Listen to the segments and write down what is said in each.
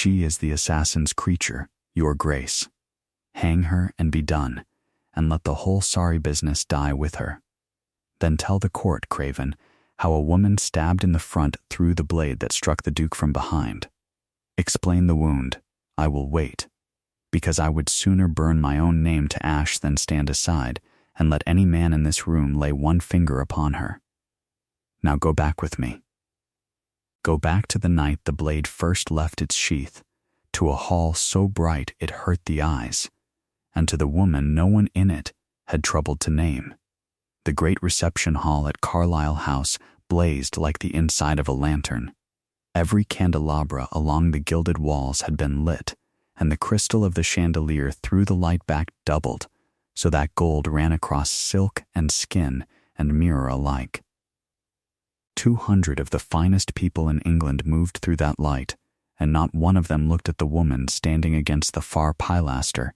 She is the assassin's creature, your grace. Hang her and be done, and let the whole sorry business die with her. Then tell the court, Craven, how a woman stabbed in the front through the blade that struck the Duke from behind. Explain the wound. I will wait, because I would sooner burn my own name to ash than stand aside and let any man in this room lay one finger upon her. Now go back with me. Go back to the night the blade first left its sheath, to a hall so bright it hurt the eyes, and to the woman no one in it had troubled to name. The great reception hall at Carlisle House blazed like the inside of a lantern. Every candelabra along the gilded walls had been lit, and the crystal of the chandelier threw the light back doubled, so that gold ran across silk and skin and mirror alike. 200 of the finest people in England moved through that light, and not one of them looked at the woman standing against the far pilaster,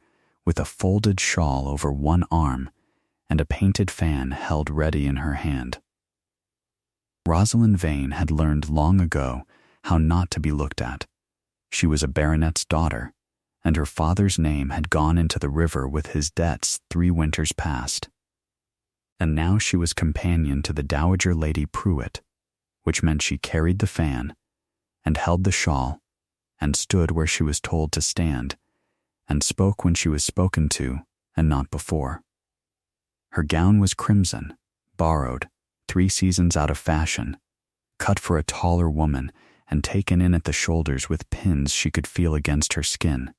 with a folded shawl over one arm and a painted fan held ready in her hand. Rosalind Vane had learned long ago how not to be looked at. She was a baronet's daughter, and her father's name had gone into the river with his debts 3 winters past. And now she was companion to the Dowager Lady Pruitt, which meant she carried the fan, and held the shawl, and stood where she was told to stand, and spoke when she was spoken to, and not before. Her gown was crimson, borrowed, 3 seasons out of fashion, cut for a taller woman, and taken in at the shoulders with pins she could feel against her skin.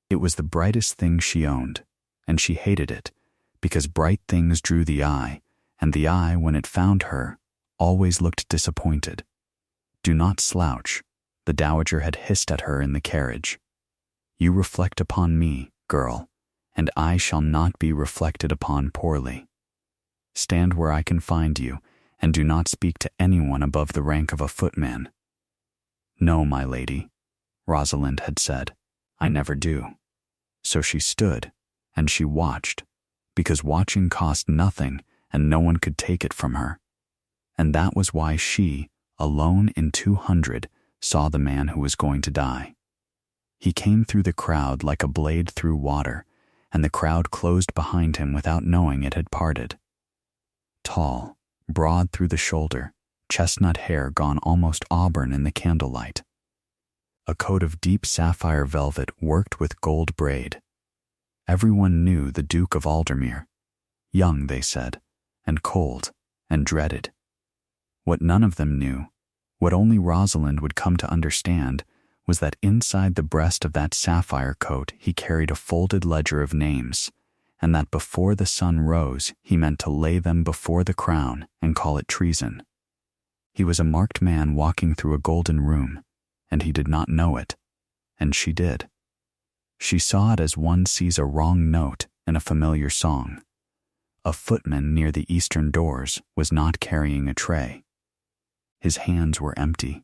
It was the brightest thing she owned, and she hated it, because bright things drew the eye, and the eye, when it found her, always looked disappointed. Do not slouch, the dowager had hissed at her in the carriage. You reflect upon me, girl, and I shall not be reflected upon poorly. Stand where I can find you, and do not speak to anyone above the rank of a footman. No, my lady, Rosalind had said, I never do. So she stood, and she watched, because watching cost nothing and no one could take it from her. And that was why she, alone in 200, saw the man who was going to die. He came through the crowd like a blade through water, and the crowd closed behind him without knowing it had parted. Tall, broad through the shoulder, chestnut hair gone almost auburn in the candlelight. A coat of deep sapphire velvet worked with gold braid. Everyone knew the Duke of Aldermere. Young, they said, and cold, and dreaded. What none of them knew, what only Rosalind would come to understand, was that inside the breast of that sapphire coat he carried a folded ledger of names, and that before the sun rose he meant to lay them before the crown and call it treason. He was a marked man walking through a golden room, and he did not know it, and she did. She saw it as one sees a wrong note in a familiar song. A footman near the eastern doors was not carrying a tray. His hands were empty,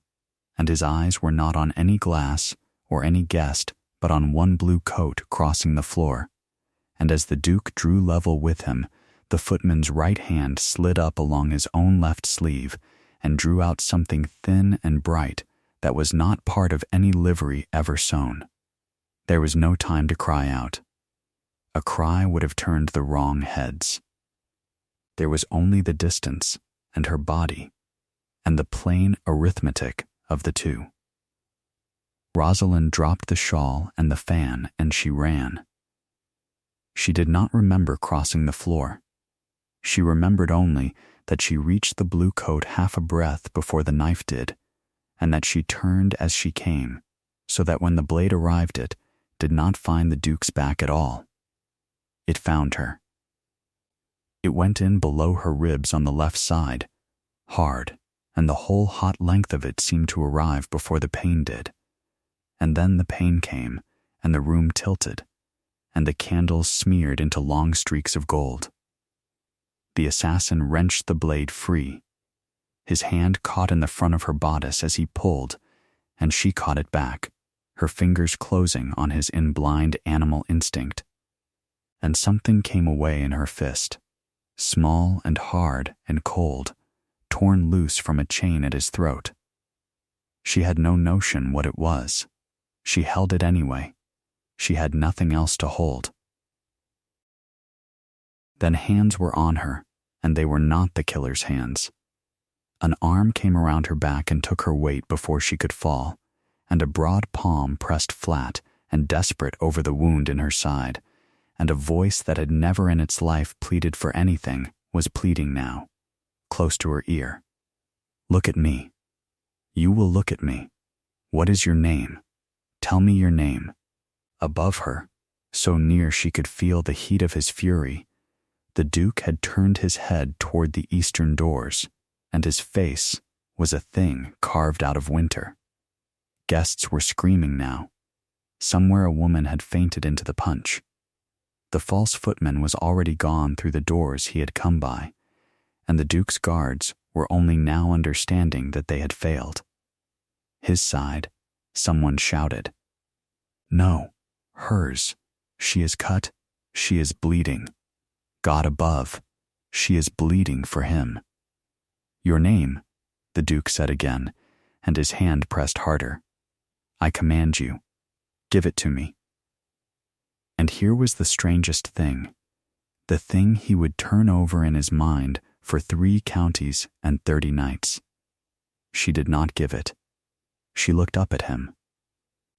and his eyes were not on any glass or any guest, but on one blue coat crossing the floor. And as the Duke drew level with him, the footman's right hand slid up along his own left sleeve and drew out something thin and bright that was not part of any livery ever sewn. There was no time to cry out. A cry would have turned the wrong heads. There was only the distance and her body, and the plain arithmetic of the two. Rosalind dropped the shawl and the fan, and she ran. She did not remember crossing the floor. She remembered only that she reached the blue coat half a breath before the knife did, and that she turned as she came, so that when the blade arrived it did not find the Duke's back at all. It found her. It went in below her ribs on the left side, hard, and the whole hot length of it seemed to arrive before the pain did. And then the pain came, and the room tilted, and the candles smeared into long streaks of gold. The assassin wrenched the blade free. His hand caught in the front of her bodice as he pulled, and she caught it back, her fingers closing on his in blind animal instinct. And something came away in her fist, small and hard and cold, torn loose from a chain at his throat. She had no notion what it was. She held it anyway. She had nothing else to hold. Then hands were on her, and they were not the killer's hands. An arm came around her back and took her weight before she could fall, and a broad palm pressed flat and desperate over the wound in her side, and a voice that had never in its life pleaded for anything was pleading now, close to her ear. Look at me. You will look at me. What is your name? Tell me your name. Above her, so near she could feel the heat of his fury, the Duke had turned his head toward the eastern doors, and his face was a thing carved out of winter. Guests were screaming now. Somewhere a woman had fainted into the punch. The false footman was already gone through the doors he had come by, and the Duke's guards were only now understanding that they had failed. His side, someone shouted. No, hers. She is cut. She is bleeding. God above, she is bleeding for him. Your name, the Duke said again, and his hand pressed harder. I command you. Give it to me. And here was the strangest thing, the thing he would turn over in his mind for 3 counties and 30 nights. She did not give it. She looked up at him,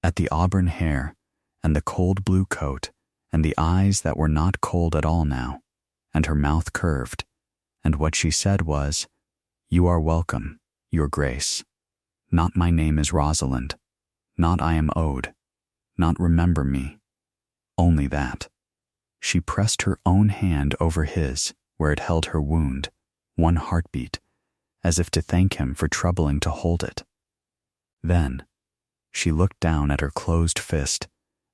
at the auburn hair and the cold blue coat and the eyes that were not cold at all now, and her mouth curved, and what she said was, You are welcome, your grace. Not my name is Rosalind, not I am owed, not remember me. Only that. She pressed her own hand over his where it held her wound, 1 heartbeat, as if to thank him for troubling to hold it. Then, she looked down at her closed fist,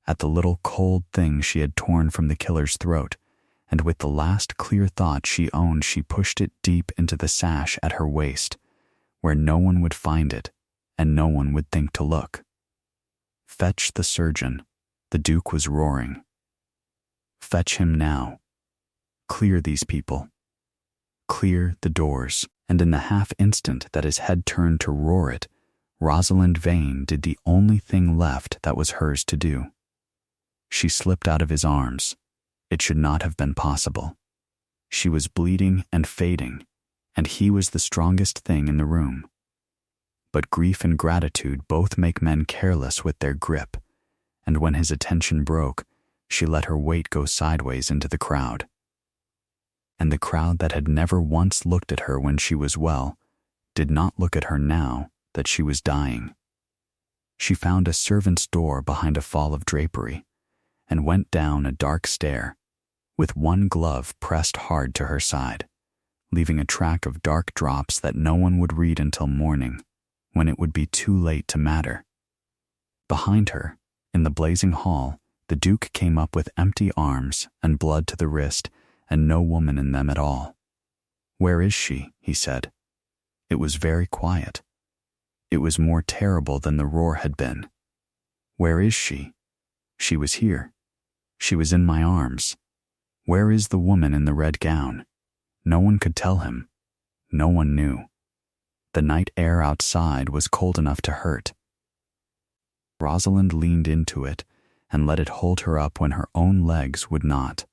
at the little cold thing she had torn from the killer's throat, and with the last clear thought she owned she pushed it deep into the sash at her waist, where no one would find it and no one would think to look. Fetch the surgeon, the Duke was roaring. Fetch him now. Clear these people. Clear the doors. And in the half instant that his head turned to roar it, Rosalind Vane did the only thing left that was hers to do. She slipped out of his arms. It should not have been possible. She was bleeding and fading, and he was the strongest thing in the room. But grief and gratitude both make men careless with their grip, and when his attention broke, she let her weight go sideways into the crowd. And the crowd that had never once looked at her when she was well, did not look at her now that she was dying. She found a servant's door behind a fall of drapery, and went down a dark stair, with one glove pressed hard to her side, leaving a track of dark drops that no one would read until morning, when it would be too late to matter. Behind her, in the blazing hall, the Duke came up with empty arms and blood to the wrist, and no woman in them at all. Where is she? He said. It was very quiet. It was more terrible than the roar had been. Where is she? She was here. She was in my arms. Where is the woman in the red gown? No one could tell him. No one knew. The night air outside was cold enough to hurt. Rosalind leaned into it and let it hold her up when her own legs would not.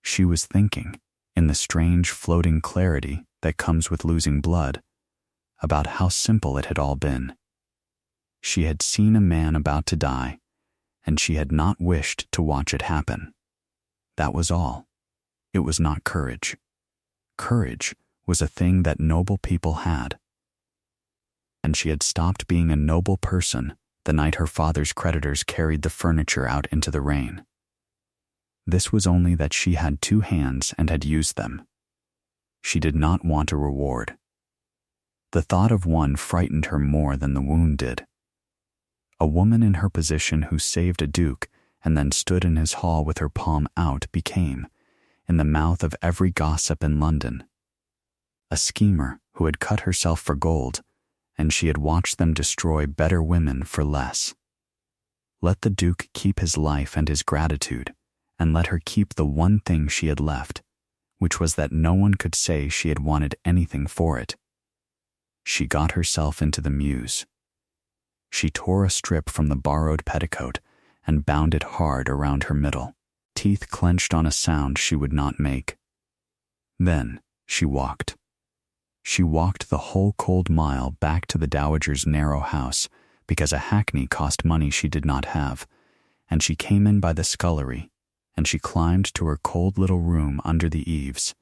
She was thinking, in the strange floating clarity that comes with losing blood, about how simple it had all been. She had seen a man about to die, and she had not wished to watch it happen. That was all. It was not courage. Courage was a thing that noble people had. And she had stopped being a noble person the night her father's creditors carried the furniture out into the rain. This was only that she had 2 hands and had used them. She did not want a reward. The thought of one frightened her more than the wound did. A woman in her position who saved a duke and then stood in his hall with her palm out became, in the mouth of every gossip in London, a schemer who had cut herself for gold, and she had watched them destroy better women for less. Let the Duke keep his life and his gratitude, and let her keep the one thing she had left, which was that no one could say she had wanted anything for it. She got herself into the mews. She tore a strip from the borrowed petticoat and bound it hard around her middle, teeth clenched on a sound she would not make. Then she walked. She walked the whole cold mile back to the dowager's narrow house because a hackney cost money she did not have, and she came in by the scullery, and she climbed to her cold little room under the eaves,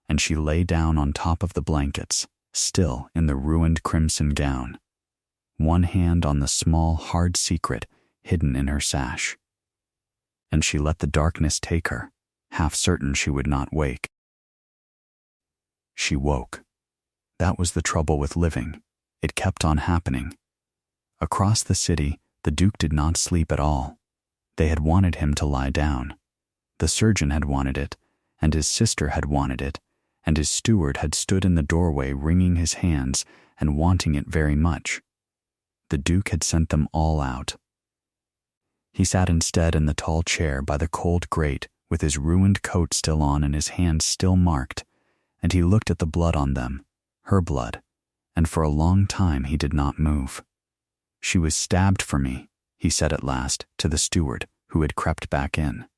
and she lay down on top of the blankets, still in the ruined crimson gown, one hand on the small, hard secret hidden in her sash. And she let the darkness take her, half certain she would not wake. She woke. That was the trouble with living. It kept on happening. Across the city, the Duke did not sleep at all. They had wanted him to lie down. The surgeon had wanted it, and his sister had wanted it, and his steward had stood in the doorway wringing his hands and wanting it very much. The Duke had sent them all out. He sat instead in the tall chair by the cold grate with his ruined coat still on and his hands still marked, and he looked at the blood on them, her blood, and for a long time he did not move. "She was stabbed for me," he said at last to the steward who had crept back in.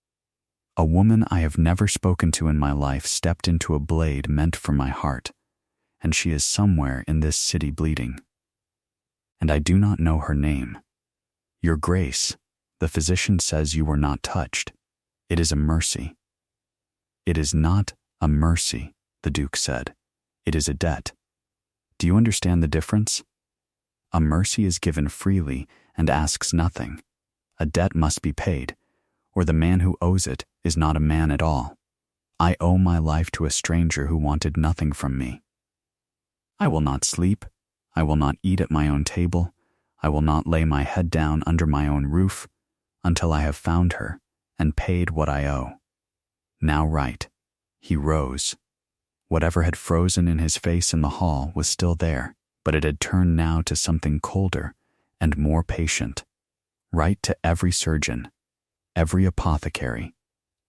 "A woman I have never spoken to in my life stepped into a blade meant for my heart, and she is somewhere in this city bleeding. And I do not know her name. Your Grace, the physician says you were not touched. It is a mercy." "It is not a mercy," the Duke said. "It is a debt. Do you understand the difference? A mercy is given freely and asks nothing. A debt must be paid, or the man who owes it is not a man at all. I owe my life to a stranger who wanted nothing from me. I will not sleep. I will not eat at my own table. I will not lay my head down under my own roof until I have found her and paid what I owe. Now write." He rose. Whatever had frozen in his face in the hall was still there, but it had turned now to something colder and more patient. "Write to every surgeon, every apothecary,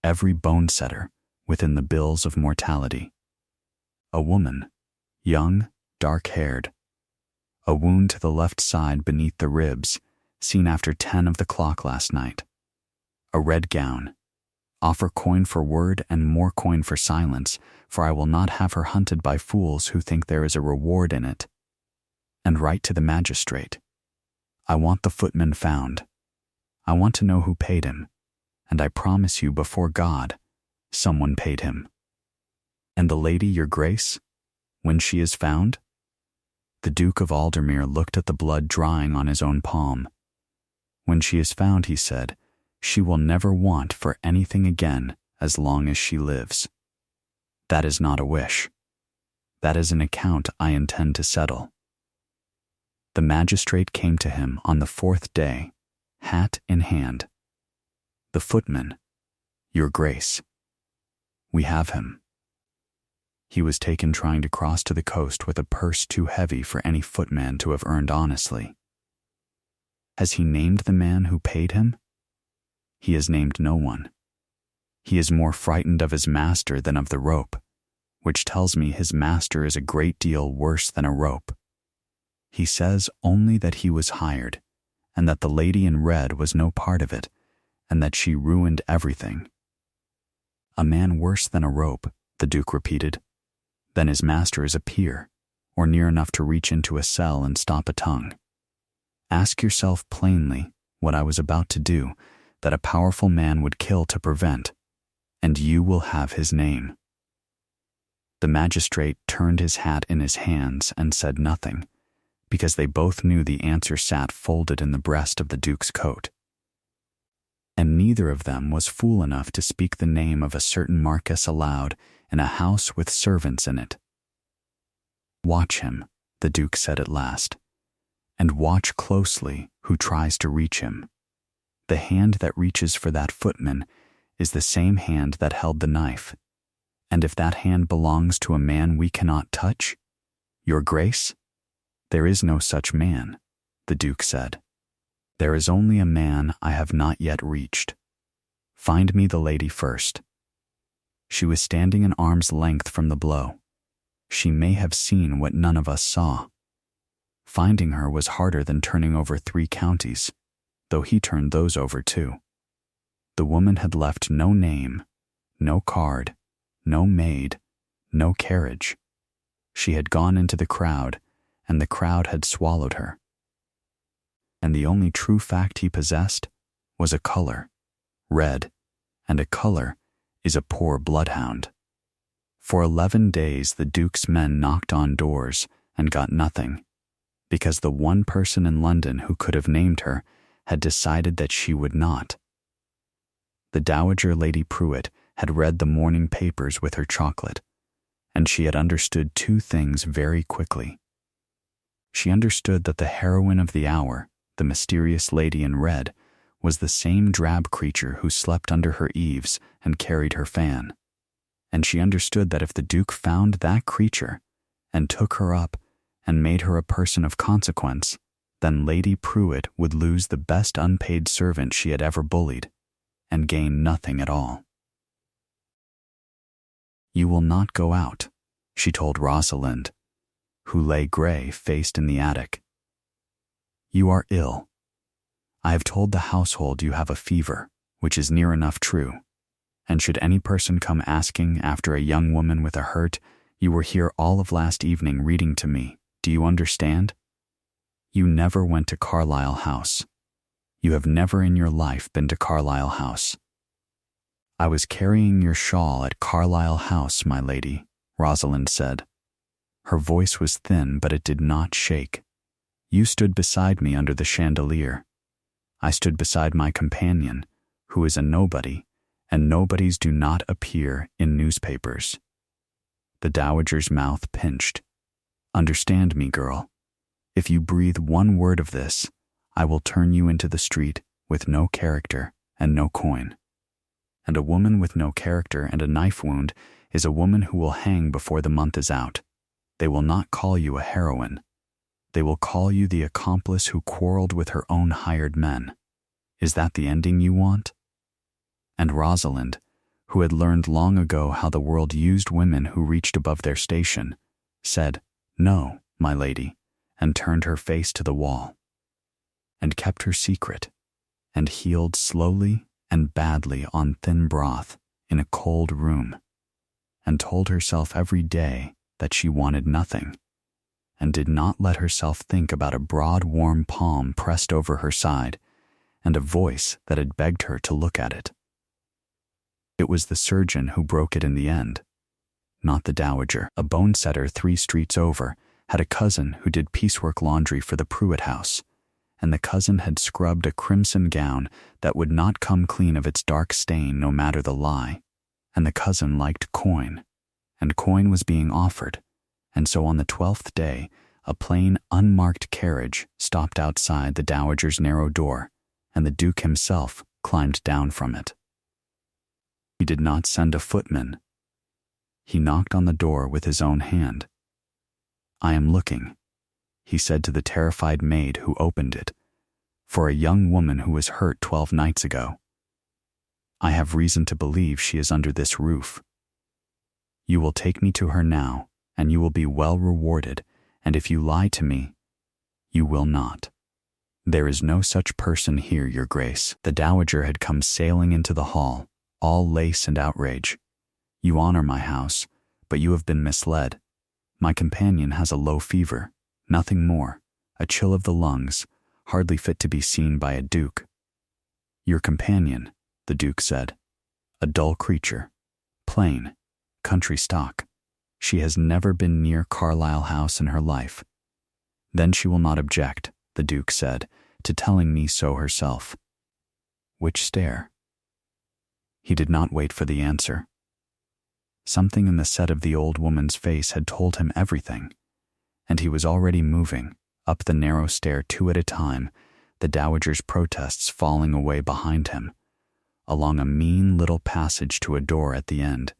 every bone setter within the bills of mortality. A woman, young, dark-haired. A wound to the left side beneath the ribs, seen after 10 of the clock last night. A red gown. Offer coin for word and more coin for silence, for I will not have her hunted by fools who think there is a reward in it. And write to the magistrate. I want the footman found. I want to know who paid him, and I promise you before God, someone paid him. And the lady, your Grace, when she is found?" The Duke of Aldermere looked at the blood drying on his own palm. "When she is found," he said, "she will never want for anything again as long as she lives. That is not a wish. That is an account I intend to settle." The magistrate came to him on the 4th day, hat in hand. "The footman, your Grace. We have him." He was taken trying to cross to the coast with a purse too heavy for any footman to have earned honestly. "Has he named the man who paid him?" "He has named no one. He is more frightened of his master than of the rope, which tells me his master is a great deal worse than a rope. He says only that he was hired, and that the lady in red was no part of it, and that she ruined everything." "A man worse than a rope," the Duke repeated. "Then his master is a peer, or near enough to reach into a cell and stop a tongue. Ask yourself plainly what I was about to do, that a powerful man would kill to prevent, and you will have his name." The magistrate turned his hat in his hands and said nothing, because they both knew the answer sat folded in the breast of the Duke's coat. And neither of them was fool enough to speak the name of a certain Marquess aloud in a house with servants in it. "Watch him," the Duke said at last, "and watch closely who tries to reach him. The hand that reaches for that footman is the same hand that held the knife, and if that hand belongs to a man we cannot touch, your Grace, there is no such man," the Duke said. "There is only a man I have not yet reached. Find me the lady first." She was standing an arm's length from the blow. She may have seen what none of us saw. Finding her was harder than turning over 3 counties, though he turned those over too. The woman had left no name, no card, no maid, no carriage. She had gone into the crowd, and the crowd had swallowed her. And the only true fact he possessed was a color, red, and a color is a poor bloodhound. For 11 days the Duke's men knocked on doors and got nothing, because the one person in London who could have named her had decided that she would not. The Dowager Lady Pruitt had read the morning papers with her chocolate, and she had understood 2 things very quickly. She understood that the heroine of the hour, the mysterious lady in red, was the same drab creature who slept under her eaves and carried her fan. And she understood that if the Duke found that creature and took her up and made her a person of consequence, then Lady Pruitt would lose the best unpaid servant she had ever bullied and gain nothing at all. "You will not go out," she told Rosalind, who lay gray-faced in the attic. "You are ill. I have told the household you have a fever, which is near enough true. And should any person come asking after a young woman with a hurt, you were here all of last evening reading to me. Do you understand? You never went to Carlisle House. You have never in your life been to Carlisle House." "I was carrying your shawl at Carlisle House, my lady," Rosalind said. Her voice was thin, but it did not shake. "You stood beside me under the chandelier. I stood beside my companion, who is a nobody, and nobodies do not appear in newspapers." The dowager's mouth pinched. "Understand me, girl. If you breathe one word of this, I will turn you into the street with no character and no coin. And a woman with no character and a knife wound is a woman who will hang before the month is out. They will not call you a heroine. They will call you the accomplice who quarreled with her own hired men. Is that the ending you want?" And Rosalind, who had learned long ago how the world used women who reached above their station, said, "No, my lady," and turned her face to the wall, and kept her secret, and healed slowly and badly on thin broth in a cold room, and told herself every day that she wanted nothing, and did not let herself think about a broad warm palm pressed over her side, and a voice that had begged her to look at it. It was the surgeon who broke it in the end, not the dowager. A bone setter 3 streets over had a cousin who did piecework laundry for the Pruitt house, and the cousin had scrubbed a crimson gown that would not come clean of its dark stain no matter the lie, and the cousin liked coin, and coin was being offered, and so on the 12th day a plain, unmarked carriage stopped outside the dowager's narrow door, and the Duke himself climbed down from it. He did not send a footman. He knocked on the door with his own hand. "I am looking," he said to the terrified maid who opened it, "for a young woman who was hurt 12 nights ago. I have reason to believe she is under this roof. You will take me to her now, and you will be well rewarded, and if you lie to me, you will not. There is no such person here, your grace." The dowager had come sailing into the hall, all lace and outrage. "You honor my house, but you have been misled. My companion has a low fever, nothing more, a chill of the lungs, hardly fit to be seen by a duke." "Your companion," the Duke said, "a dull creature, plain, country stock. She has never been near Carlisle House in her life." "Then she will not object," the Duke said, "to telling me so herself." "Which stair?" He did not wait for the answer. Something in the set of the old woman's face had told him everything, and he was already moving up the narrow stair 2 at a time, the dowager's protests falling away behind him, along a mean little passage to a door at the end,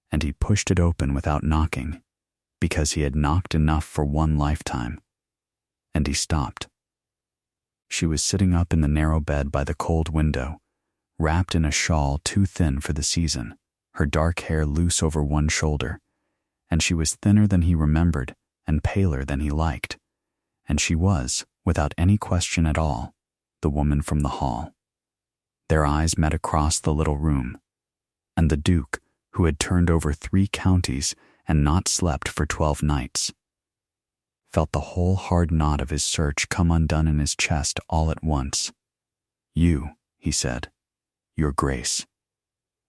and he pushed it open without knocking, because he had knocked enough for one lifetime, and he stopped. She was sitting up in the narrow bed by the cold window, wrapped in a shawl too thin for the season, her dark hair loose over one shoulder, and she was thinner than he remembered and paler than he liked, and she was, without any question at all, the woman from the hall. Their eyes met across the little room, and the Duke, who had turned over 3 counties and not slept for 12 nights, felt the whole hard knot of his search come undone in his chest all at once. "You," he said, "Your Grace."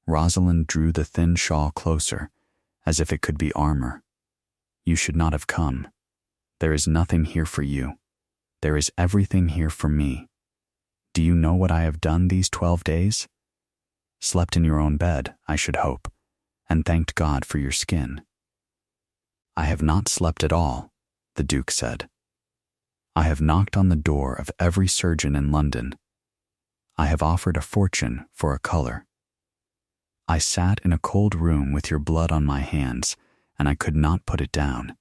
Rosalind drew the thin shawl closer, as if it could be armor. "You should not have come. There is nothing here for you. There is everything here for me. Do you know what I have done these 12 days? Slept in your own bed, I should hope, and thanked God for your skin." "I have not slept at all," the Duke said. "I have knocked on the door of every surgeon in London. I have offered a fortune for a color. I sat in a cold room with your blood on my hands, and I could not put it down,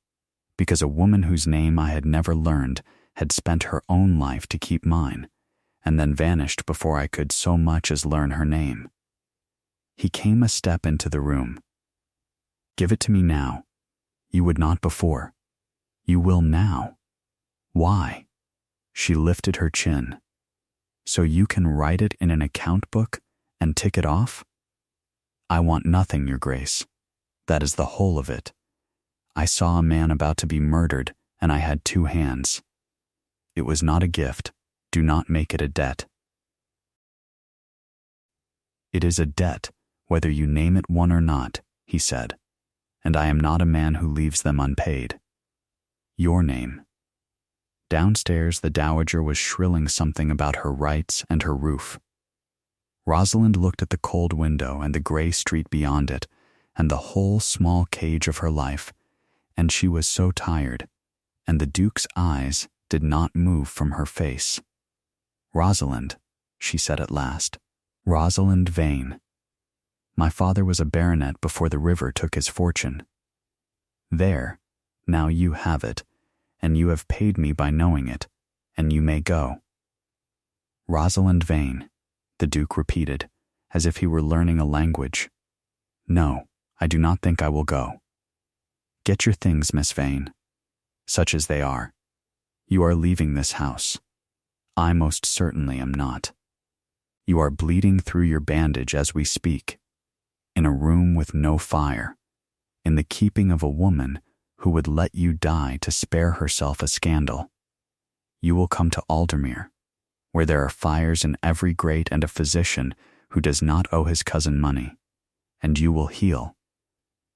because a woman whose name I had never learned had spent her own life to keep mine, and then vanished before I could so much as learn her name." He came a step into the room. "Give it to me now. You would not before. You will now. Why?" She lifted her chin. "So you can write it in an account book and tick it off? I want nothing, Your Grace. That is the whole of it. I saw a man about to be murdered, and I had 2 hands. It was not a gift. Do not make it a debt." "It is a debt, whether you name it one or not," he said, "and I am not a man who leaves them unpaid. Your name." Downstairs the Dowager was shrilling something about her rights and her roof. Rosalind looked at the cold window and the gray street beyond it, and the whole small cage of her life, and she was so tired, and the Duke's eyes did not move from her face. "Rosalind," she said at last, "Rosalind Vane. My father was a baronet before the river took his fortune. There, now you have it, and you have paid me by knowing it, and you may go." "Rosalind Vane," the Duke repeated, as if he were learning a language. "No, I do not think I will go. Get your things, Miss Vane, such as they are. You are leaving this house. I most certainly am not. You are bleeding through your bandage as we speak, in a room with no fire, in the keeping of a woman who would let you die to spare herself a scandal. You will come to Aldermere, where there are fires in every grate and a physician who does not owe his cousin money, and you will heal,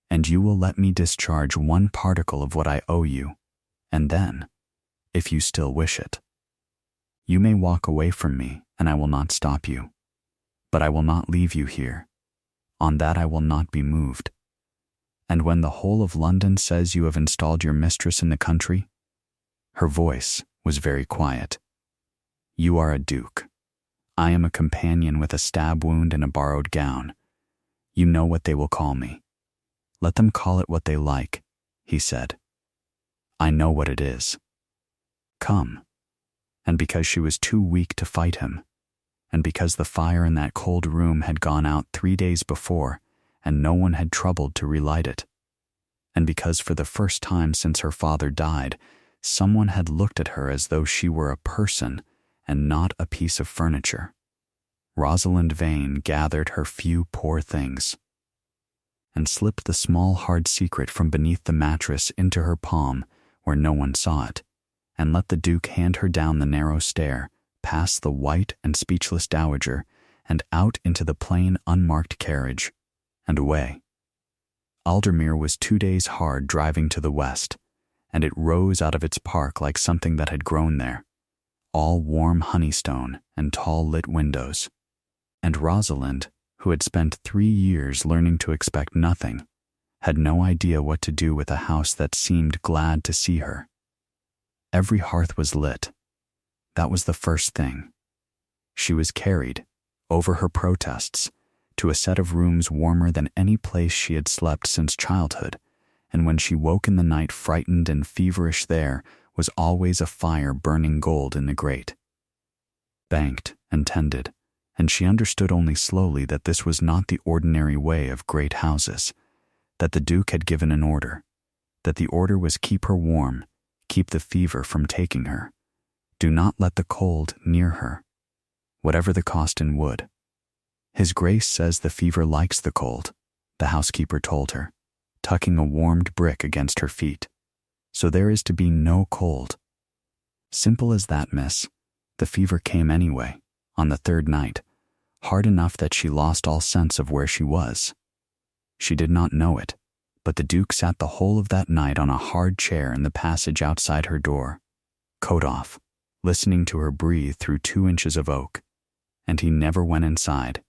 and you will let me discharge 1 particle of what I owe you, and then, if you still wish it, you may walk away from me, and I will not stop you. But I will not leave you here. On that I will not be moved. And when the whole of London says you have installed your mistress in the country," her voice was very quiet, "you are a duke. I am a companion with a stab wound and a borrowed gown. You know what they will call me. Let them call it what they like," he said. "I know what it is. Come." And because she was too weak to fight him, and because the fire in that cold room had gone out 3 days before, and no one had troubled to relight it, and because for the first time since her father died, someone had looked at her as though she were a person and not a piece of furniture, Rosalind Vane gathered her few poor things and slipped the small hard secret from beneath the mattress into her palm where no one saw it, and let the Duke hand her down the narrow stair, past the white and speechless Dowager, and out into the plain, unmarked carriage, and away. Aldermere was 2 days hard driving to the west, and it rose out of its park like something that had grown there, all warm honeystone and tall lit windows. And Rosalind, who had spent 3 years learning to expect nothing, had no idea what to do with a house that seemed glad to see her. Every hearth was lit. That was the first thing. She was carried, over her protests, to a set of rooms warmer than any place she had slept since childhood, and when she woke in the night frightened and feverish, there was always a fire burning gold in the grate. Banked and tended, and she understood only slowly that this was not the ordinary way of great houses, that the Duke had given an order, that the order was keep her warm, Keep the fever from taking her. Do not let the cold near her, whatever the cost in wood. His Grace says the fever likes the cold, the housekeeper told her, tucking a warmed brick against her feet. So there is to be no cold. Simple as that, miss. The fever came anyway, on the third night, hard enough that she lost all sense of where she was. She did not know it, but the Duke sat the whole of that night on a hard chair in the passage outside her door, coat off, listening to her breathe through 2 inches of oak, and he never went inside,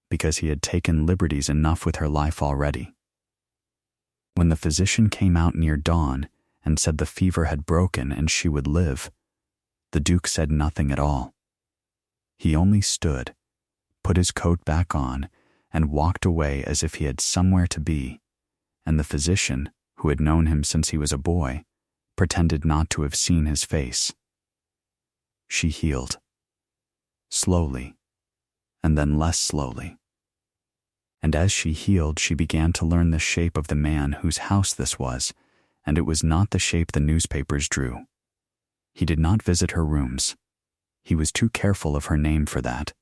because he had taken liberties enough with her life already. When the physician came out near dawn and said the fever had broken and she would live, the Duke said nothing at all. He only stood, put his coat back on, and walked away as if he had somewhere to be, and the physician, who had known him since he was a boy, pretended not to have seen his face. She healed. Slowly, and then less slowly. And as she healed, she began to learn the shape of the man whose house this was, and it was not the shape the newspapers drew. He did not visit her rooms. He was too careful of her name for that,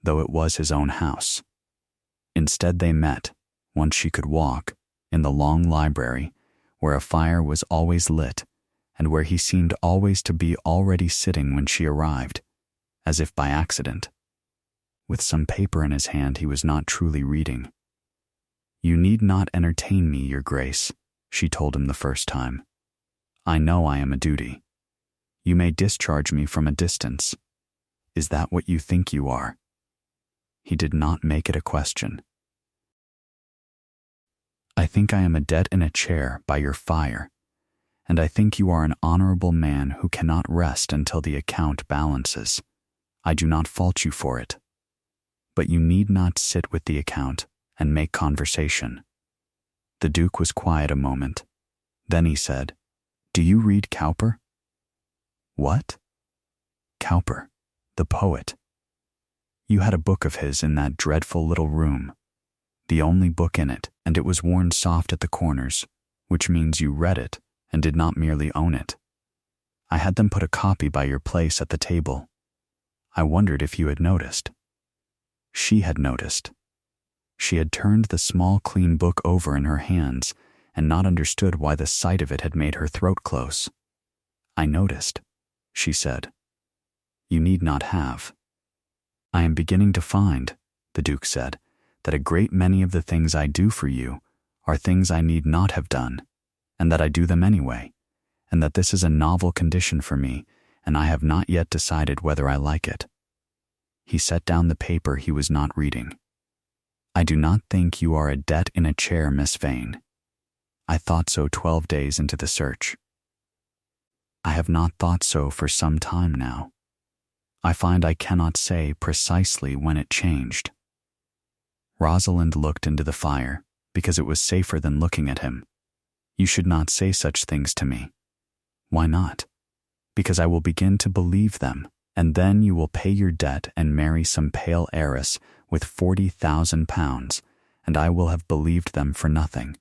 though it was his own house. Instead, they met, once she could walk, in the long library, where a fire was always lit, and where he seemed always to be already sitting when she arrived, as if by accident. With some paper in his hand he was not truly reading. "You need not entertain me, Your Grace," she told him the first time. "I know I am a duty. You may discharge me from a distance. Is that what you think you are?" He did not make it a question. "I think I am a debt in a chair by your fire, and I think you are an honorable man who cannot rest until the account balances. I do not fault you for it. But you need not sit with the account and make conversation." The Duke was quiet a moment. Then he said, "Do you read Cowper?" "What?" "Cowper, the poet. You had a book of his in that dreadful little room, the only book in it, and it was worn soft at the corners, which means you read it and did not merely own it. I had them put a copy by your place at the table. I wondered if you had noticed." She had noticed. She had turned the small clean book over in her hands and not understood why the sight of it had made her throat close. "I noticed," she said. "You need not have." "I am beginning to find," the Duke said, "that a great many of the things I do for you are things I need not have done, and that I do them anyway, and that this is a novel condition for me, and I have not yet decided whether I like it." He set down the paper he was not reading. "I do not think you are a debt in a chair, Miss Vane. I thought so 12 days into the search. I have not thought so for some time now. I find I cannot say precisely when it changed." Rosalind looked into the fire, because it was safer than looking at him. "You should not say such things to me." "Why not?" "Because I will begin to believe them, and then you will pay your debt and marry some pale heiress with 40,000 pounds, and I will have believed them for nothing."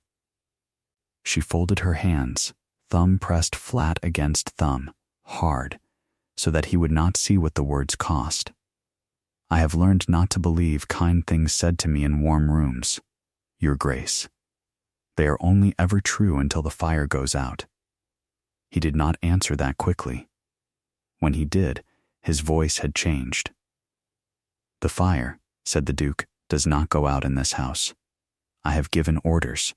She folded her hands, thumb pressed flat against thumb, hard, so that he would not see what the words cost. "I have learned not to believe kind things said to me in warm rooms, Your Grace. They are only ever true until the fire goes out." He did not answer that quickly. When he did, his voice had changed. "The fire," said the Duke, "does not go out in this house. I have given orders."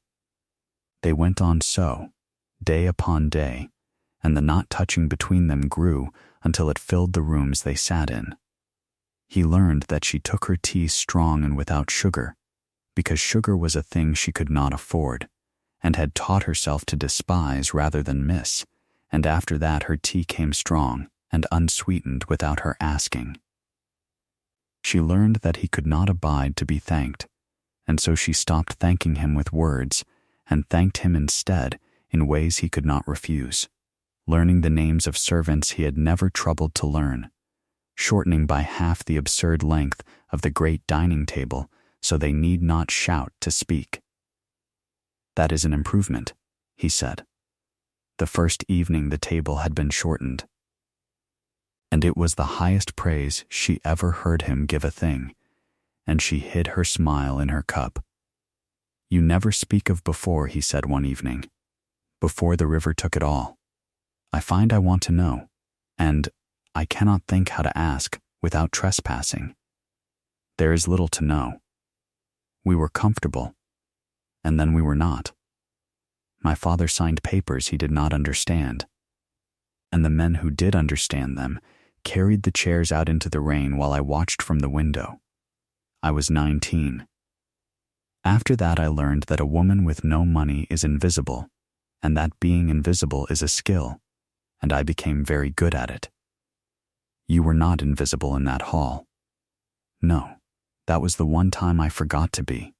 They went on so, day upon day, and the not touching between them grew until it filled the rooms they sat in. He learned that she took her tea strong and without sugar, because sugar was a thing she could not afford, and had taught herself to despise rather than miss, and after that her tea came strong and unsweetened without her asking. She learned that he could not abide to be thanked, and so she stopped thanking him with words and thanked him instead in ways he could not refuse, learning the names of servants he had never troubled to learn, shortening by half the absurd length of the great dining table so they need not shout to speak. "That is an improvement," he said. The first evening the table had been shortened, and it was the highest praise she ever heard him give a thing, and she hid her smile in her cup. "You never speak of before," he said one evening, "before the river took it all. I find I want to know, and I cannot think how to ask without trespassing. There is little to know. We were comfortable, and then we were not. My father signed papers he did not understand, and the men who did understand them carried the chairs out into the rain while I watched from the window. I was 19. After that I learned that a woman with no money is invisible, and that being invisible is a skill, and I became very good at it. You were not invisible in that hall. No, that was the one time I forgot to be."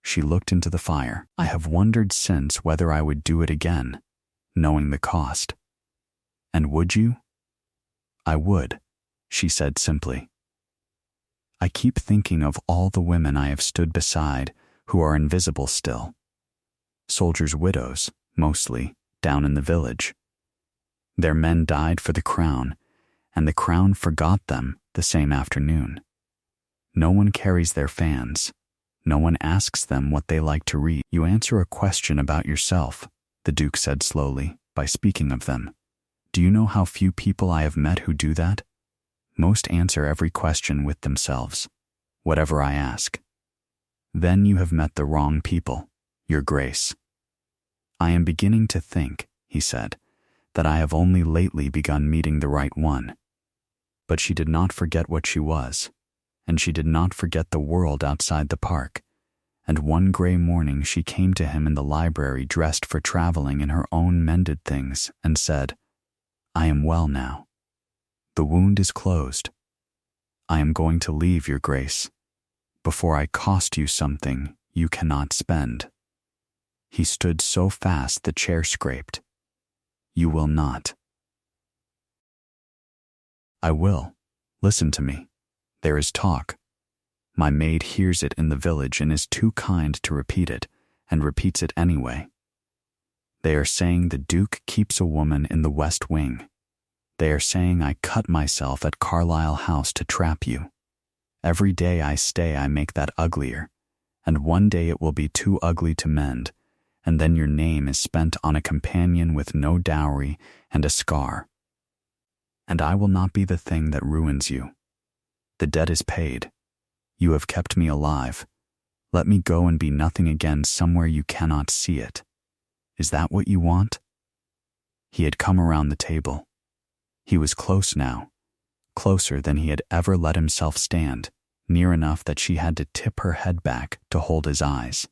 She looked into the fire. "I have wondered since whether I would do it again, knowing the cost." "And would you?" "I would," she said simply. "I keep thinking of all the women I have stood beside who are invisible still. Soldiers' widows, mostly, down in the village. Their men died for the crown, and the crown forgot them the same afternoon. No one carries their fans. No one asks them what they like to read." "You answer a question about yourself," the Duke said slowly, "by speaking of them. Do you know how few people I have met who do that? Most answer every question with themselves, whatever I ask. Then you have met the wrong people, Your Grace." "I am beginning to think," he said, "that I have only lately begun meeting the right one." But she did not forget what she was, and she did not forget the world outside the park, and one gray morning she came to him in the library dressed for traveling in her own mended things and said, "I am well now. The wound is closed. I am going to leave, Your Grace, before I cost you something you cannot spend." He stood so fast the chair scraped. "You will not." "I will. Listen to me. There is talk. My maid hears it in the village and is too kind to repeat it, and repeats it anyway. They are saying the Duke keeps a woman in the West Wing. They are saying I cut myself at Carlisle House to trap you. Every day I stay I make that uglier, and one day it will be too ugly to mend, and then your name is spent on a companion with no dowry and a scar. And I will not be the thing that ruins you. The debt is paid. You have kept me alive. Let me go and be nothing again somewhere you cannot see it. Is that what you want?" He had come around the table. He was close now, closer than he had ever let himself stand, near enough that she had to tip her head back to hold his eyes.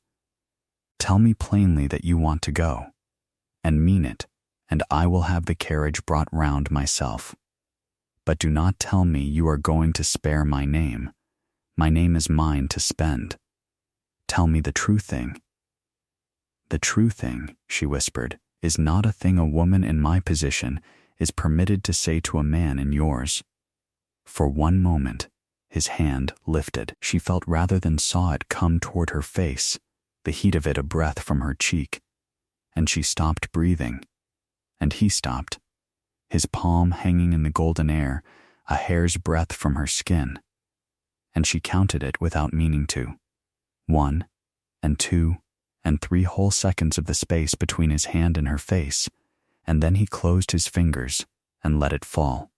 "Tell me plainly that you want to go, and mean it, and I will have the carriage brought round myself. But do not tell me you are going to spare my name. My name is mine to spend. Tell me the true thing." "The true thing," she whispered, "is not a thing a woman in my position is permitted to say to a man in yours." For one moment, his hand lifted. She felt rather than saw it come toward her face, the heat of it a breath from her cheek, and she stopped breathing, and he stopped, his palm hanging in the golden air, a hair's breadth from her skin, and she counted it without meaning to. 1 and 2 and 3 whole seconds of the space between his hand and her face, and then he closed his fingers and let it fall.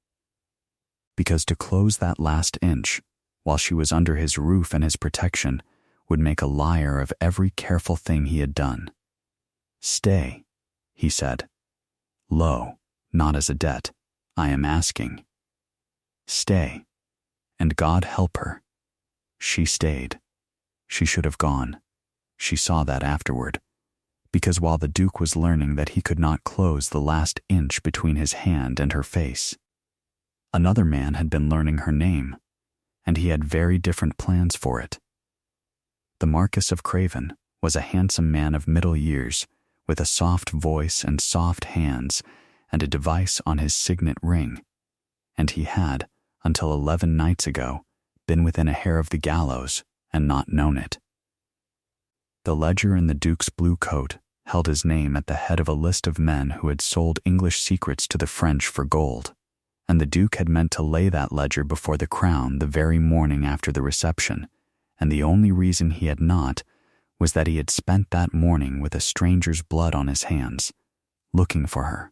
Because to close that last inch, while she was under his roof and his protection, would make a liar of every careful thing he had done. "Stay," he said. "Low, not as a debt, I am asking. Stay." And God help her. She stayed. She should have gone. She saw that afterward, because while the Duke was learning that he could not close the last inch between his hand and her face, another man had been learning her name, and he had very different plans for it. The Marquis of Craven was a handsome man of middle years, with a soft voice and soft hands, and a device on his signet ring, and he had, until 11 nights ago, been within a hair of the gallows and not known it. The ledger in the Duke's blue coat held his name at the head of a list of men who had sold English secrets to the French for gold, and the Duke had meant to lay that ledger before the crown the very morning after the reception, and the only reason he had not was that he had spent that morning with a stranger's blood on his hands, looking for her.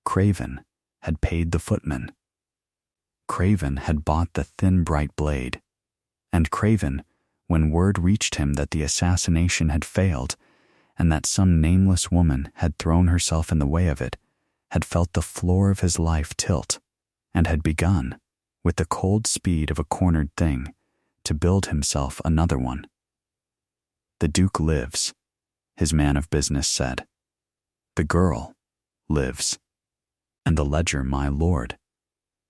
Craven had paid the footman. Craven had bought the thin, bright blade, and Craven, when word reached him that the assassination had failed and that some nameless woman had thrown herself in the way of it, had felt the floor of his life tilt and had begun, with the cold speed of a cornered thing, to build himself another one. "The Duke lives," his man of business said. "The girl lives. And the ledger, my lord.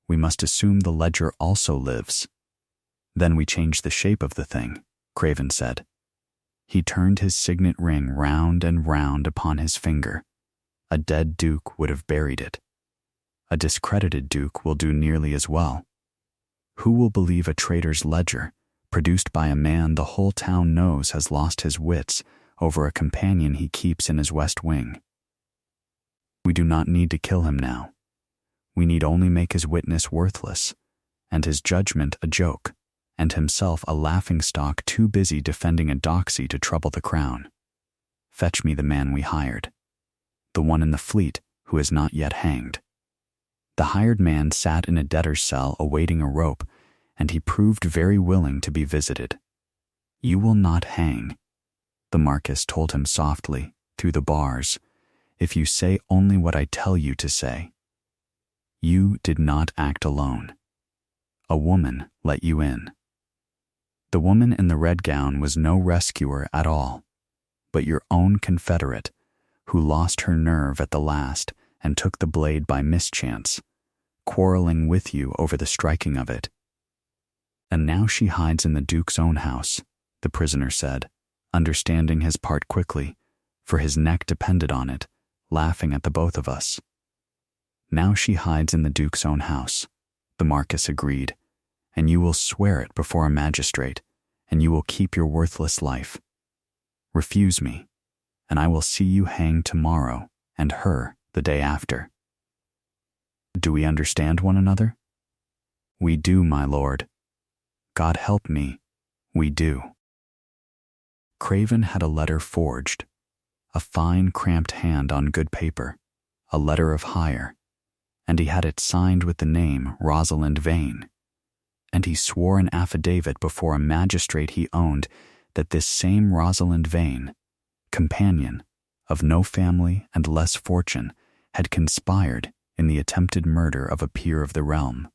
We must assume the ledger also lives. Then we change the shape of the thing," Craven said. He turned his signet ring round and round upon his finger. A dead duke would have buried it. A discredited duke will do nearly as well. Who will believe a traitor's ledger, produced by a man the whole town knows has lost his wits over a companion he keeps in his west wing? We do not need to kill him now. We need only make his witness worthless, and his judgment a joke, and himself a laughingstock too busy defending a doxy to trouble the crown. Fetch me the man we hired, the one in the Fleet who is not yet hanged." The hired man sat in a debtor's cell awaiting a rope, and he proved very willing to be visited. "You will not hang," the Marquis told him softly, through the bars, "if you say only what I tell you to say. You did not act alone. A woman let you in. The woman in the red gown was no rescuer at all, but your own confederate, who lost her nerve at the last and took the blade by mischance, quarreling with you over the striking of it. And now she hides in the Duke's own house," the prisoner said, understanding his part quickly, for his neck depended on it, laughing at the both of us. "Now she hides in the Duke's own house," the Marquis agreed, "and you will swear it before a magistrate, and you will keep your worthless life. Refuse me, and I will see you hanged tomorrow, and her the day after. Do we understand one another?" "We do, my lord. God help me, we do." Craven had a letter forged, a fine cramped hand on good paper, a letter of hire, and he had it signed with the name Rosalind Vane, and he swore an affidavit before a magistrate he owned that this same Rosalind Vane, companion, of no family and less fortune, had conspired in the attempted murder of a peer of the realm.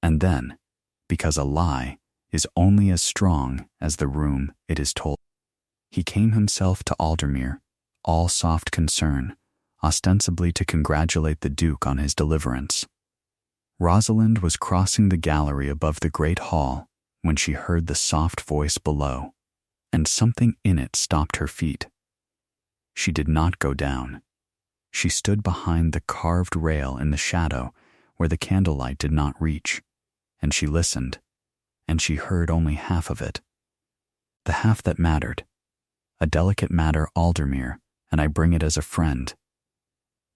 And then, because a lie is only as strong as the room it is told, he came himself to Aldermere, all soft concern, ostensibly to congratulate the Duke on his deliverance. Rosalind was crossing the gallery above the great hall when she heard the soft voice below, and something in it stopped her feet. She did not go down. She stood behind the carved rail in the shadow where the candlelight did not reach, and she listened, and she heard only half of it. The half that mattered. A delicate matter, Aldermere, and I bring it as a friend.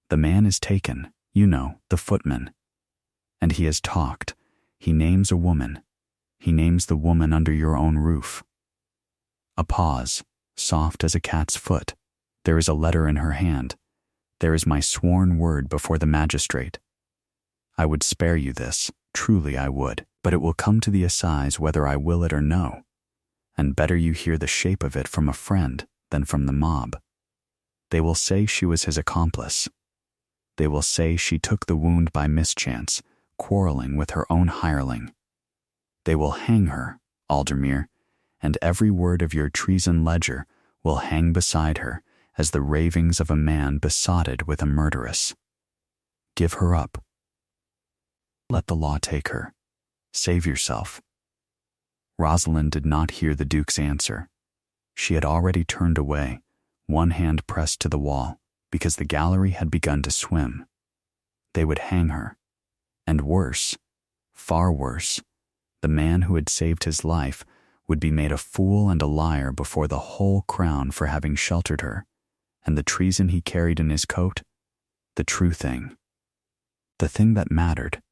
The man is taken, you know, the footman. And he has talked. He names a woman. He names the woman under your own roof. A pause, soft as a cat's foot. There is a letter in her hand. There is my sworn word before the magistrate. I would spare you this, truly I would, but it will come to the assize whether I will it or no, and better you hear the shape of it from a friend than from the mob. They will say she was his accomplice. They will say she took the wound by mischance, quarreling with her own hireling. They will hang her, Aldermere, and every word of your treason ledger will hang beside her as the ravings of a man besotted with a murderess. Give her up. Let the law take her. Save yourself. Rosalind did not hear the Duke's answer. She had already turned away, one hand pressed to the wall, because the gallery had begun to swim. They would hang her. And worse, far worse, the man who had saved his life would be made a fool and a liar before the whole crown for having sheltered her, And the treason he carried in his coat? The true thing. The thing that mattered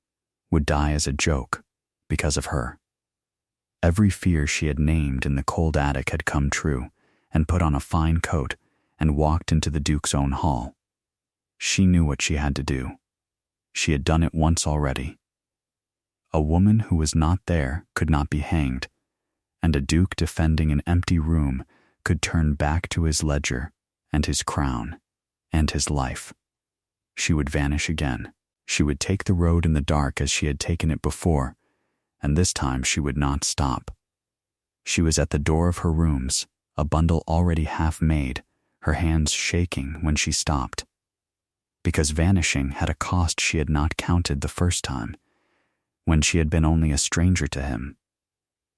would die as a joke because of her. Every fear she had named in the cold attic had come true, and put on a fine coat and walked into the Duke's own hall. She knew what she had to do. She had done it once already. A woman who was not there could not be hanged, and a duke defending an empty room could turn back to his ledger and his crown and his life. She would vanish again. She would take the road in the dark as she had taken it before, and this time she would not stop. She was at the door of her rooms, a bundle already half made, her hands shaking when she stopped. Because vanishing had a cost she had not counted the first time, when she had been only a stranger to him.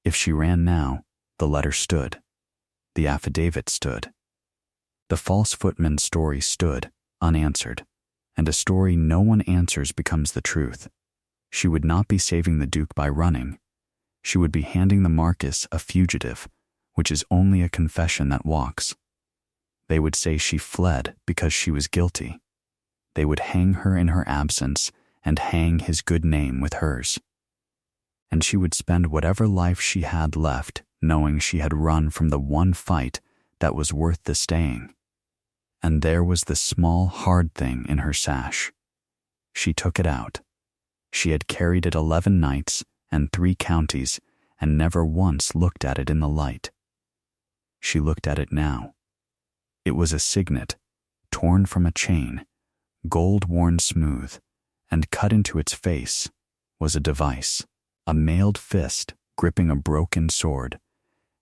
If she ran now, the letter stood. The affidavit stood. The false footman's story stood, unanswered, and a story no one answers becomes the truth. She would not be saving the Duke by running. She would be handing the Marquis a fugitive, which is only a confession that walks. They would say she fled because she was guilty. They would hang her in her absence and hang his good name with hers. And she would spend whatever life she had left knowing she had run from the one fight that was worth the staying. And there was the small, hard thing in her sash. She took it out. She had carried it 11 nights and 3 counties and never once looked at it in the light. She looked at it now. It was a signet, torn from a chain, gold worn smooth, and cut into its face was a device, a mailed fist gripping a broken sword,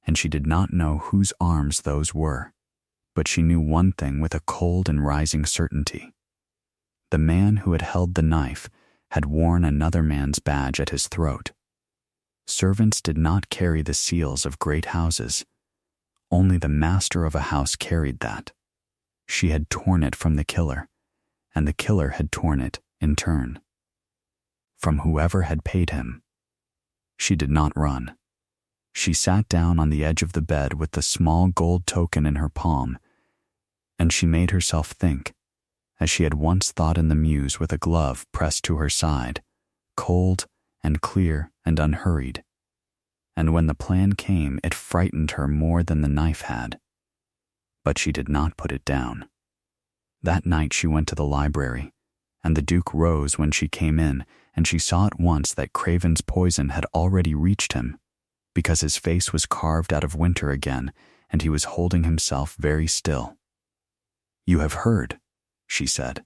and she did not know whose arms those were. But she knew one thing with a cold and rising certainty. The man who had held the knife had worn another man's badge at his throat. Servants did not carry the seals of great houses. Only the master of a house carried that. She had torn it from the killer, and the killer had torn it, in turn, from whoever had paid him. She did not run. She sat down on the edge of the bed with the small gold token in her palm, and she made herself think, as she had once thought in the mews with a glove pressed to her side, cold and clear and unhurried. And when the plan came, it frightened her more than the knife had. But she did not put it down. That night she went to the library, and the Duke rose when she came in, and she saw at once that Craven's poison had already reached him, because his face was carved out of winter again, and he was holding himself very still. "You have heard," she said.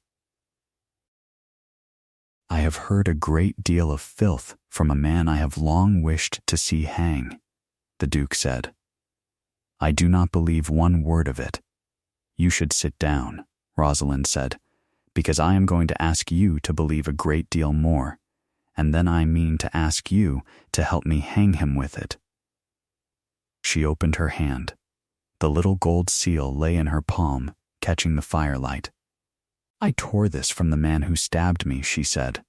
"I have heard a great deal of filth from a man I have long wished to see hang," the Duke said. "I do not believe one word of it." "You should sit down," Rosalind said, "because I am going to ask you to believe a great deal more, and then I mean to ask you to help me hang him with it." She opened her hand. The little gold seal lay in her palm, catching the firelight. "I tore this from the man who stabbed me," she said.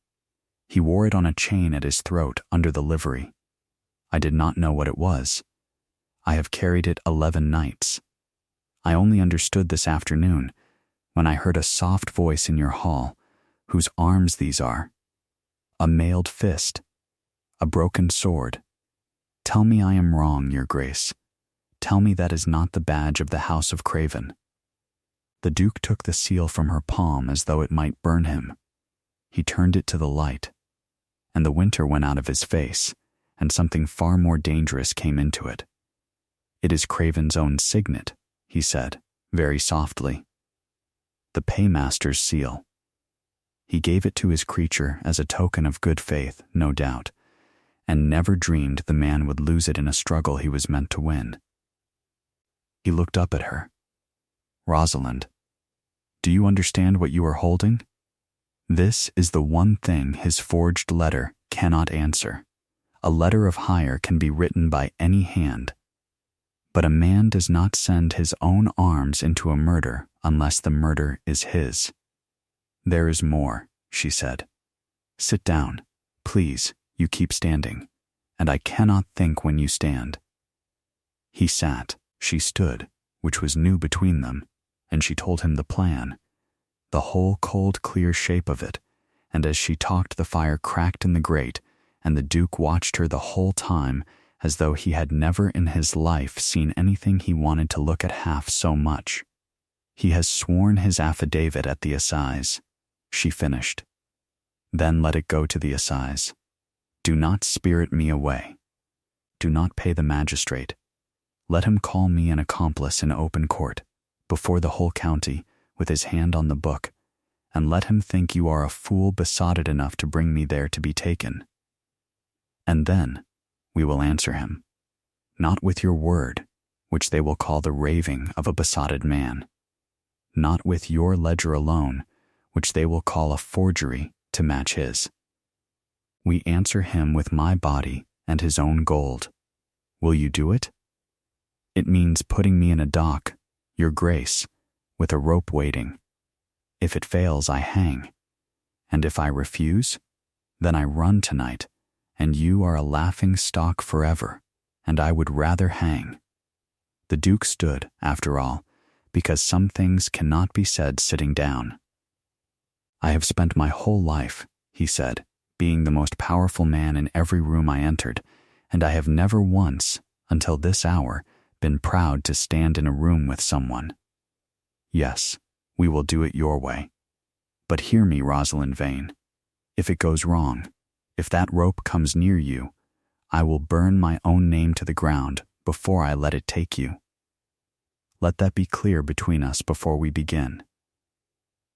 "He wore it on a chain at his throat under the livery. I did not know what it was. I have carried it 11 nights. I only understood this afternoon when I heard a soft voice in your hall, whose arms these are. A mailed fist, a broken sword. Tell me I am wrong, your grace. Tell me that is not the badge of the House of Craven." The Duke took the seal from her palm as though it might burn him. He turned it to the light, and the winter went out of his face, and something far more dangerous came into it. "It is Craven's own signet," he said, very softly. "The paymaster's seal. He gave it to his creature as a token of good faith, no doubt, and never dreamed the man would lose it in a struggle he was meant to win." He looked up at her. "Rosalind, do you understand what you are holding? This is the one thing his forged letter cannot answer. A letter of hire can be written by any hand, but a man does not send his own arms into a murder unless the murder is his." "There is more," she said. "Sit down, please. You keep standing, and I cannot think when you stand." He sat, she stood, which was new between them. and she told him the plan, the whole cold, clear shape of it, and as she talked the fire cracked in the grate, and the Duke watched her the whole time as though he had never in his life seen anything he wanted to look at half so much. He has sworn his affidavit at the assize, she finished. Then let it go to the assize. Do not spirit me away. Do not pay the magistrate. Let him call me an accomplice in open court, before the whole county, with his hand on the book, and let him think you are a fool besotted enough to bring me there to be taken. And then we will answer him, not with your word, which they will call the raving of a besotted man, not with your ledger alone, which they will call a forgery to match his. We answer him with my body and his own gold. Will you do it? It means putting me in a dock, your grace, with a rope waiting. If it fails, I hang. And if I refuse, then I run tonight, and you are a laughing stock forever, and I would rather hang. The Duke stood, after all, because some things cannot be said sitting down. I have spent my whole life, he said, being the most powerful man in every room I entered, and I have never once, until this hour, been proud to stand in a room with someone. Yes, we will do it your way. But hear me, Rosalind Vane. If it goes wrong, if that rope comes near you, I will burn my own name to the ground before I let it take you. Let that be clear between us before we begin.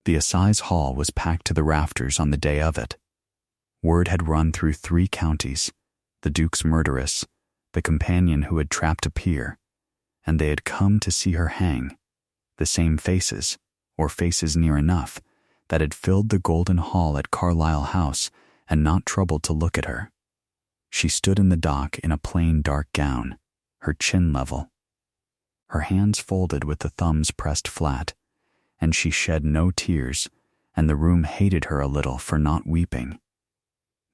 The assize hall was packed to the rafters on the day of it. Word had run through 3 counties, the Duke's murderess, the companion who had trapped a peer, and they had come to see her hang, the same faces, or faces near enough, that had filled the Golden Hall at Carlisle House and not troubled to look at her. She stood in the dock in a plain dark gown, her chin level, her hands folded with the thumbs pressed flat, and she shed no tears, and the room hated her a little for not weeping.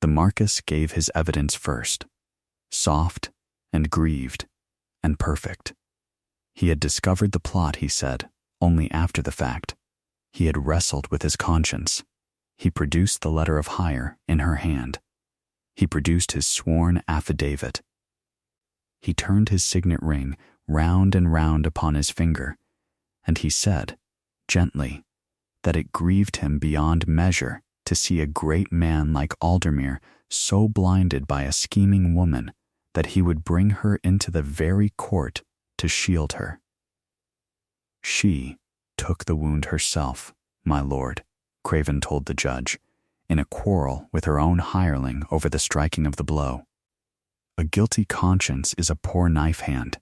The Marquis gave his evidence first, soft and grieved and perfect. He had discovered the plot, he said, only after the fact. He had wrestled with his conscience. He produced the letter of hire in her hand. He produced his sworn affidavit. He turned his signet ring round and round upon his finger, and he said, gently, that it grieved him beyond measure to see a great man like Aldermere so blinded by a scheming woman that he would bring her into the very court to shield her. She took the wound herself, my lord, Craven told the judge, in a quarrel with her own hireling over the striking of the blow. A guilty conscience is a poor knife hand.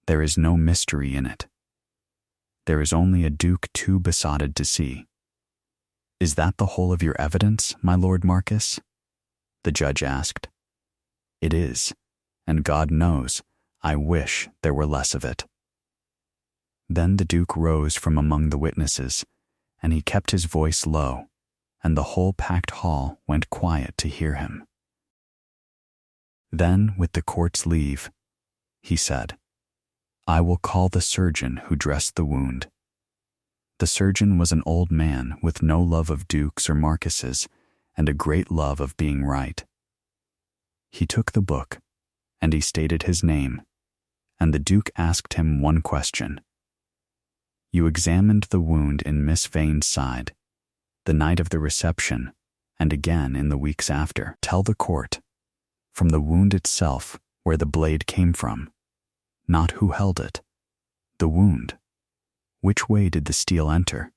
There is no mystery in it. There is only a Duke too besotted to see. Is that the whole of your evidence, my Lord Marquis? The judge asked. It is, and God knows, I wish there were less of it. Then the Duke rose from among the witnesses, and he kept his voice low, and the whole packed hall went quiet to hear him. Then, with the court's leave, he said, I will call the surgeon who dressed the wound. The surgeon was an old man with no love of dukes or marquises and a great love of being right. He took the book, and he stated his name, and the Duke asked him one question. You examined the wound in Miss Vane's side, the night of the reception, and again in the weeks after. Tell the court, from the wound itself, where the blade came from, not who held it. The wound. Which way did the steel enter?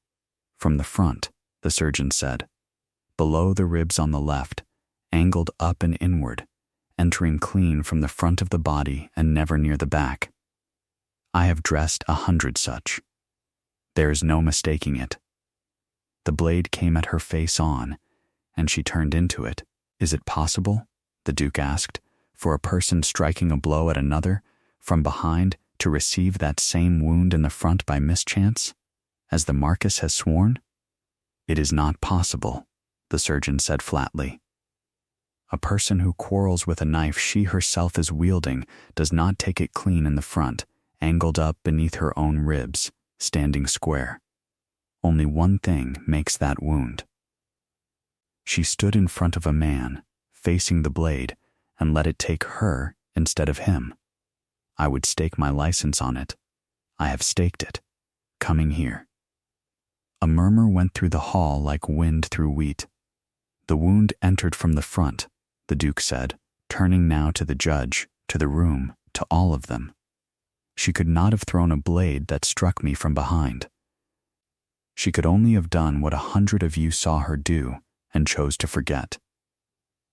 From the front, the surgeon said. Below the ribs on the left, angled up and inward, entering clean from the front of the body and never near the back. I have dressed 100 such. There is no mistaking it. The blade came at her face on, and she turned into it. Is it possible, the Duke asked, for a person striking a blow at another, from behind, to receive that same wound in the front by mischance, as the Marquis has sworn? It is not possible, the surgeon said flatly. A person who quarrels with a knife she herself is wielding does not take it clean in the front, angled up beneath her own ribs, standing square. Only one thing makes that wound. She stood in front of a man, facing the blade, and let it take her instead of him. I would stake my license on it. I have staked it. Coming here. A murmur went through the hall like wind through wheat. The wound entered from the front, the Duke said, turning now to the judge, to the room, to all of them. She could not have thrown a blade that struck me from behind. She could only have done what 100 of you saw her do and chose to forget.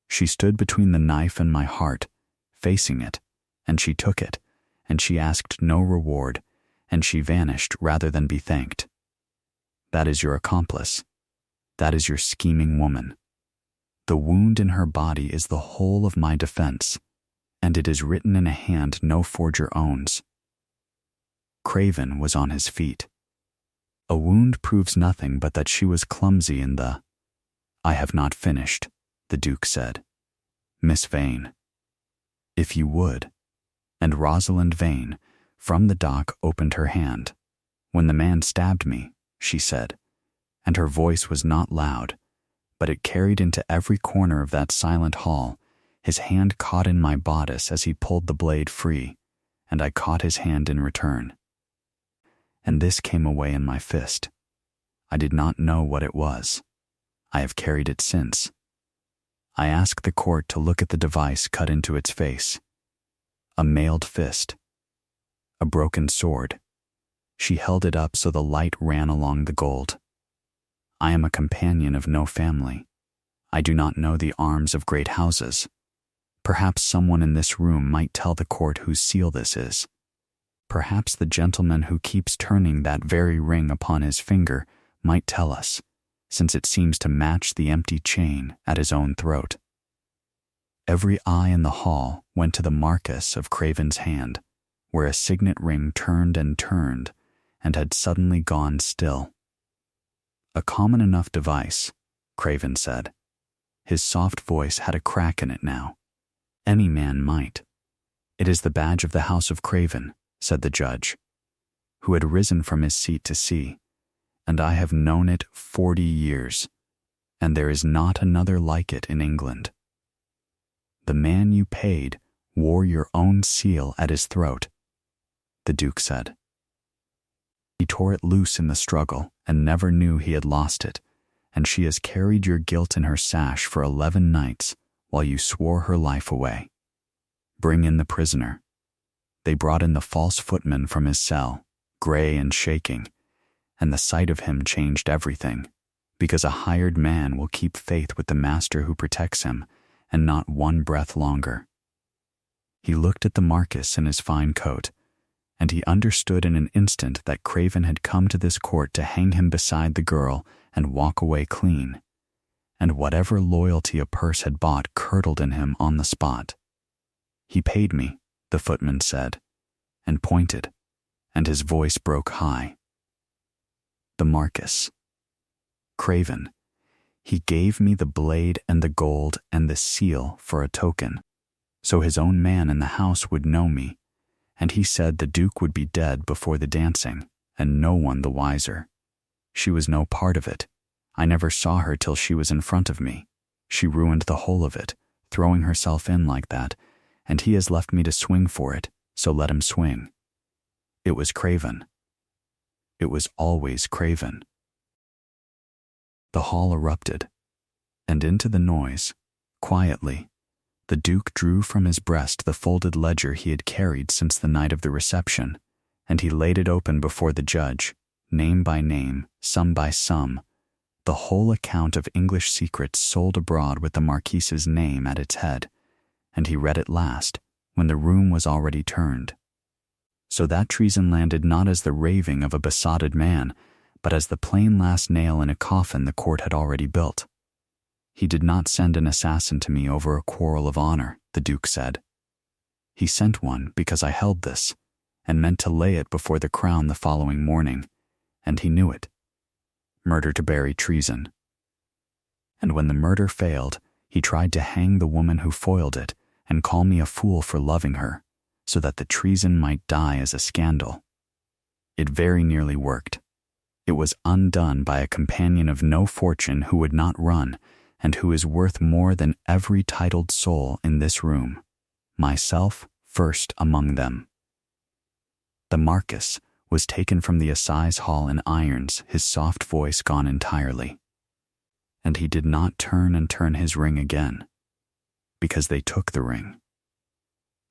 She stood between the knife and my heart, facing it, and she took it, and she asked no reward, and she vanished rather than be thanked. That is your accomplice. That is your scheming woman. The wound in her body is the whole of my defense, and it is written in a hand no forger owns. Craven was on his feet. A wound proves nothing but that she was clumsy in the— I have not finished, the Duke said. Miss Vane. If you would. And Rosalind Vane, from the dock, opened her hand. When the man stabbed me, she said, and her voice was not loud, but it carried into every corner of that silent hall. His hand caught in my bodice as he pulled the blade free, and I caught his hand in return. And this came away in my fist. I did not know what it was. I have carried it since. I asked the court to look at the device cut into its face. A mailed fist. A broken sword. She held it up so the light ran along the gold. I am a companion of no family. I do not know the arms of great houses. Perhaps someone in this room might tell the court whose seal this is. Perhaps the gentleman who keeps turning that very ring upon his finger might tell us, since it seems to match the empty chain at his own throat. Every eye in the hall went to the Marquess of Craven's hand, where a signet ring turned and had suddenly gone still. A common enough device, Craven said. His soft voice had a crack in it now. Any man might. It is the badge of the House of Craven, said the judge, who had risen from his seat to see, and I have known it 40 years, and there is not another like it in England. The man you paid wore your own seal at his throat, the Duke said. He tore it loose in the struggle and never knew he had lost it, and she has carried your guilt in her sash for 11 nights while you swore her life away. Bring in the prisoner. They brought in the false footman from his cell, gray and shaking, and the sight of him changed everything, because a hired man will keep faith with the master who protects him, and not one breath longer. He looked at the Marquess in his fine coat, and he understood in an instant that Craven had come to this court to hang him beside the girl and walk away clean, and whatever loyalty a purse had bought curdled in him on the spot. He paid me, the footman said, and pointed, and his voice broke high. The Marquess. Craven. He gave me the blade and the gold and the seal for a token, so his own man in the house would know me, and he said the Duke would be dead before the dancing, and no one the wiser. She was no part of it. I never saw her till she was in front of me. She ruined the whole of it, throwing herself in like that, and he has left me to swing for it, so let him swing. It was Craven. It was always Craven. The hall erupted, and into the noise, quietly, the Duke drew from his breast the folded ledger he had carried since the night of the reception, and he laid it open before the judge, name by name, sum by sum, the whole account of English secrets sold abroad with the Marquise's name at its head, and he read it last, when the room was already turned. So that treason landed not as the raving of a besotted man, but as the plain last nail in a coffin the court had already built. He did not send an assassin to me over a quarrel of honor, the Duke said. He sent one because I held this, and meant to lay it before the crown the following morning, and he knew it. Murder to bury treason. And when the murder failed, he tried to hang the woman who foiled it, and call me a fool for loving her, so that the treason might die as a scandal. It very nearly worked. It was undone by a companion of no fortune who would not run, and who is worth more than every titled soul in this room, myself first among them. The Marquis was taken from the assize hall in irons, his soft voice gone entirely. And he did not turn and turn his ring again, because they took the ring.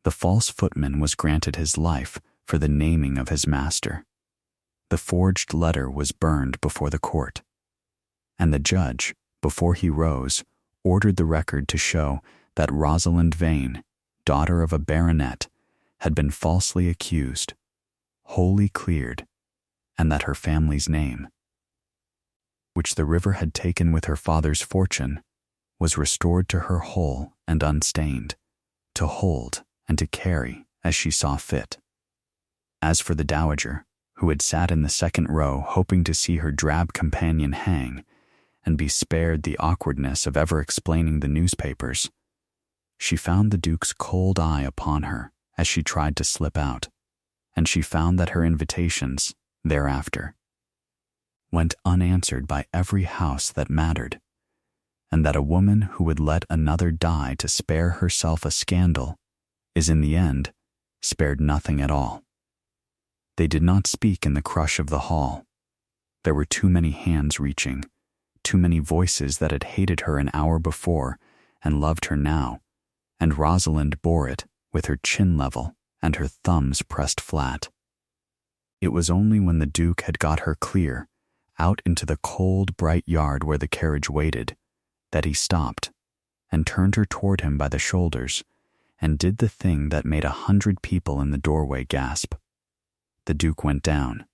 The false footman was granted his life for the naming of his master. The forged letter was burned before the court, and the judge, before he rose, ordered the record to show that Rosalind Vane, daughter of a baronet, had been falsely accused, wholly cleared, and that her family's name, which the river had taken with her father's fortune, was restored to her whole and unstained, to hold and to carry as she saw fit. As for the dowager, who had sat in the second row hoping to see her drab companion hang and be spared the awkwardness of ever explaining the newspapers, she found the Duke's cold eye upon her as she tried to slip out, and she found that her invitations, thereafter, went unanswered by every house that mattered, and that a woman who would let another die to spare herself a scandal is in the end spared nothing at all. They did not speak in the crush of the hall. There were too many hands reaching, too many voices that had hated her an hour before and loved her now, and Rosalind bore it with her chin level and her thumbs pressed flat. It was only when the Duke had got her clear, out into the cold, bright yard where the carriage waited, that he stopped and turned her toward him by the shoulders and did the thing that made 100 people in the doorway gasp. The Duke went down,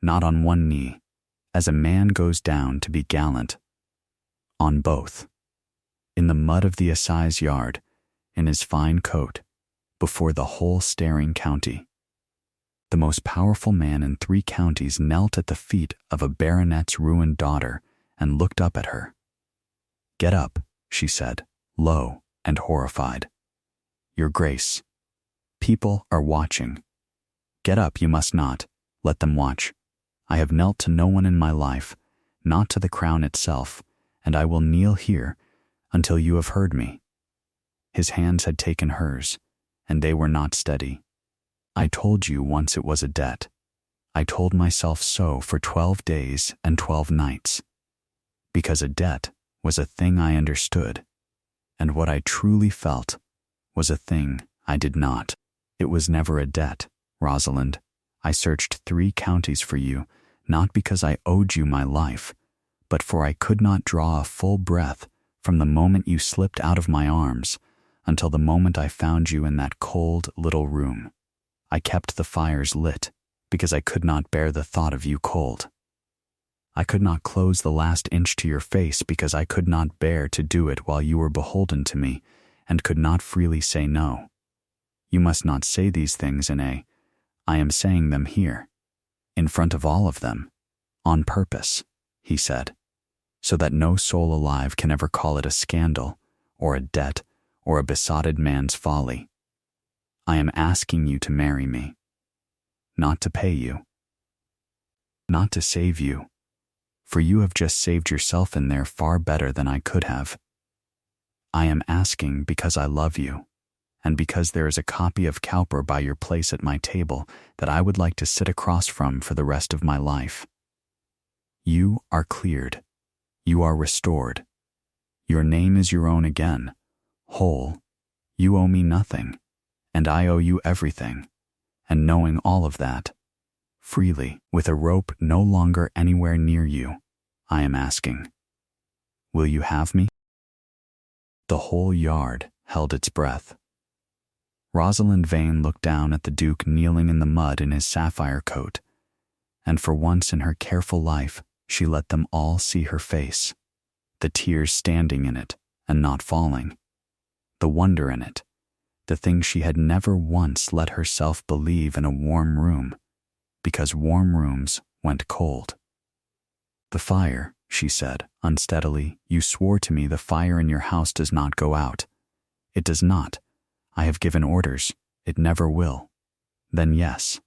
not on one knee, as a man goes down to be gallant, on both, in the mud of the assize yard, in his fine coat, before the whole staring county. The most powerful man in 3 counties knelt at the feet of a baronet's ruined daughter and looked up at her. "Get up," she said, low and horrified. "Your Grace, people are watching. Get up, you must not. Let them watch. I have knelt to no one in my life, not to the crown itself, and I will kneel here until you have heard me." His hands had taken hers, and they were not steady. "I told you once it was a debt. I told myself so for 12 days and 12 nights. Because a debt was a thing I understood, and what I truly felt was a thing I did not. It was never a debt, Rosalind. I searched 3 counties for you, not because I owed you my life, but for I could not draw a full breath from the moment you slipped out of my arms until the moment I found you in that cold little room. I kept the fires lit because I could not bear the thought of you cold. I could not close the last inch to your face because I could not bear to do it while you were beholden to me and could not freely say no. You must not say these things I am saying them here, in front of all of them, on purpose," he said, "so that no soul alive can ever call it a scandal, or a debt, or a besotted man's folly. I am asking you to marry me, not to pay you, not to save you, for you have just saved yourself in there far better than I could have. I am asking because I love you, and because there is a copy of Cowper by your place at my table that I would like to sit across from for the rest of my life. You are cleared. You are restored. Your name is your own again, whole. You owe me nothing, and I owe you everything, and knowing all of that, freely, with a rope no longer anywhere near you, I am asking, will you have me?" The whole yard held its breath. Rosalind Vane looked down at the Duke kneeling in the mud in his sapphire coat, and for once in her careful life she let them all see her face, the tears standing in it and not falling, the wonder in it, the thing she had never once let herself believe in a warm room, because warm rooms went cold. "The fire," she said, unsteadily, "you swore to me the fire in your house does not go out. It does not. I have given orders. It never will. Then yes."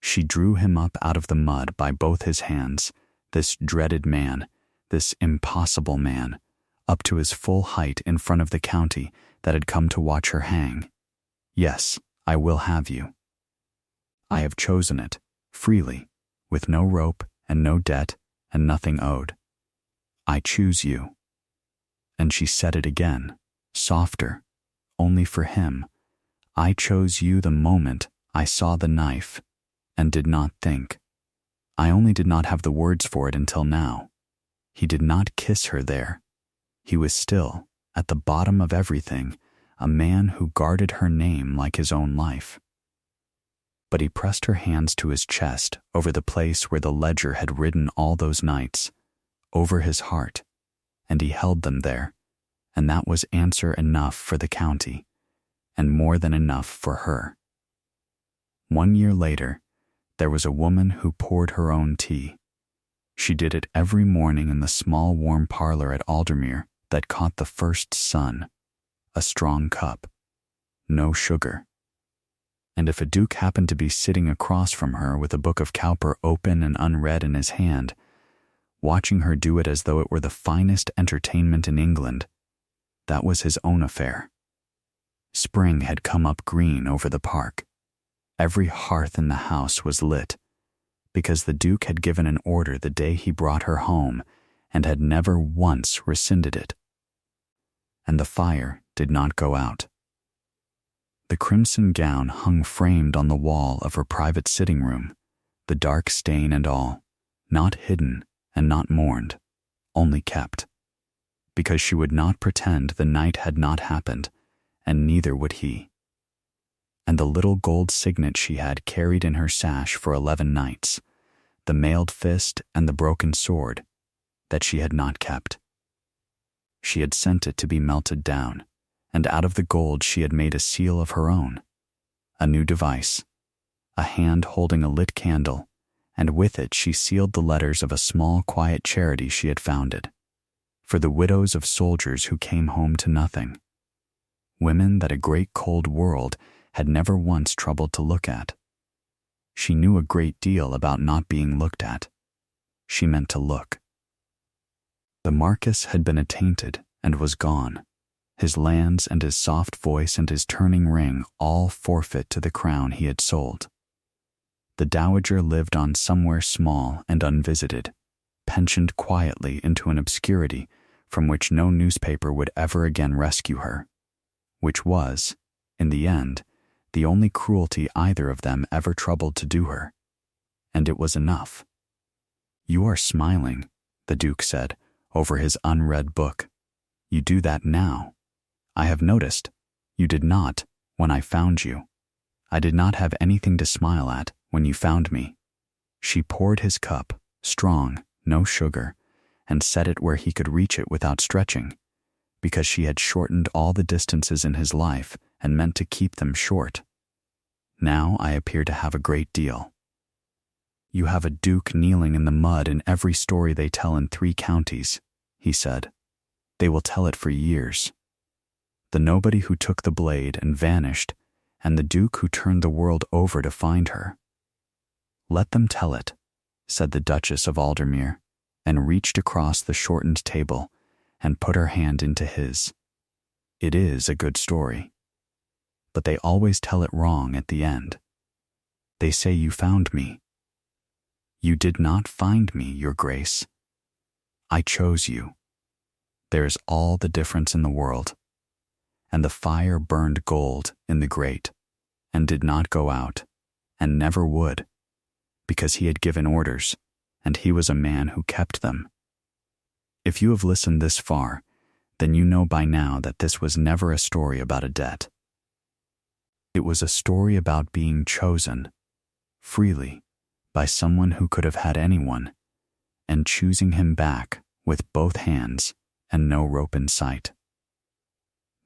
She drew him up out of the mud by both his hands, this dreaded man, this impossible man, up to his full height in front of the county that had come to watch her hang. Yes, I will have you. I have chosen it, freely, with no rope and no debt and nothing owed. I choose you. And she said it again, softer, only for him. I chose you the moment I saw the knife, and did not think. I only did not have the words for it until now. He did not kiss her there. He was still, at the bottom of everything, a man who guarded her name like his own life. But he pressed her hands to his chest over the place where the ledger had ridden all those nights, over his heart, and he held them there, and that was answer enough for the county, and more than enough for her. 1 year later, there was a woman who poured her own tea. She did it every morning in the small warm parlor at Aldermere that caught the first sun, a strong cup, no sugar. And if a duke happened to be sitting across from her with a book of Cowper open and unread in his hand, watching her do it as though it were the finest entertainment in England, that was his own affair. Spring had come up green over the park. Every hearth in the house was lit, because the Duke had given an order the day he brought her home and had never once rescinded it. And the fire did not go out. The crimson gown hung framed on the wall of her private sitting room, the dark stain and all, not hidden and not mourned, only kept, because she would not pretend the night had not happened, and neither would he. And the little gold signet she had carried in her sash for 11 nights, the mailed fist and the broken sword, that she had not kept. She had sent it to be melted down, and out of the gold she had made a seal of her own, a new device, a hand holding a lit candle, and with it she sealed the letters of a small quiet charity she had founded, for the widows of soldiers who came home to nothing, women that a great cold world had never once troubled to look at. She knew a great deal about not being looked at. She meant to look. The Marquis had been attainted and was gone, his lands and his soft voice and his turning ring all forfeit to the crown he had sold. The Dowager lived on somewhere small and unvisited, pensioned quietly into an obscurity from which no newspaper would ever again rescue her, which was, in the end, the only cruelty either of them ever troubled to do her, and it was enough. "You are smiling," the Duke said, over his unread book. "You do that now. I have noticed. You did not when I found you. I did not have anything to smile at when you found me." She poured his cup, strong, no sugar, and set it where he could reach it without stretching, because she had shortened all the distances in his life and meant to keep them short. "Now I appear to have a great deal. You have a duke kneeling in the mud in every story they tell in 3 counties, he said. They will tell it for years. The nobody who took the blade and vanished, and the duke who turned the world over to find her. Let them tell it, said the Duchess of Aldermere, and reached across the shortened table and put her hand into his. It is a good story. But they always tell it wrong at the end. They say you found me. You did not find me, Your Grace. I chose you. There is all the difference in the world. And the fire burned gold in the grate, and did not go out, and never would, because he had given orders, and he was a man who kept them. If you have listened this far, then you know by now that this was never a story about a debt. It was a story about being chosen, freely, by someone who could have had anyone, and choosing him back with both hands and no rope in sight.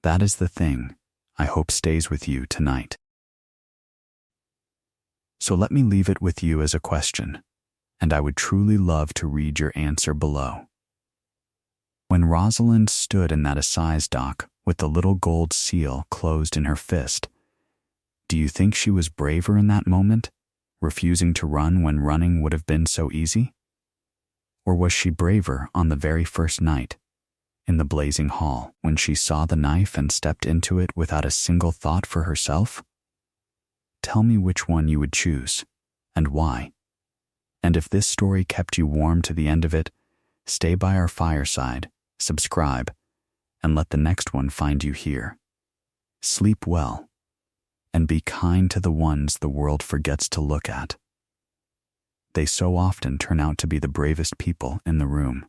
That is the thing I hope stays with you tonight. So let me leave it with you as a question, and I would truly love to read your answer below. When Rosalind stood in that assize dock with the little gold seal closed in her fist, do you think she was braver in that moment, refusing to run when running would have been so easy? Or was she braver on the very first night, in the blazing hall, when she saw the knife and stepped into it without a single thought for herself? Tell me which one you would choose, and why. And if this story kept you warm to the end of it, stay by our fireside, subscribe, and let the next one find you here. Sleep well, and be kind to the ones the world forgets to look at. They so often turn out to be the bravest people in the room.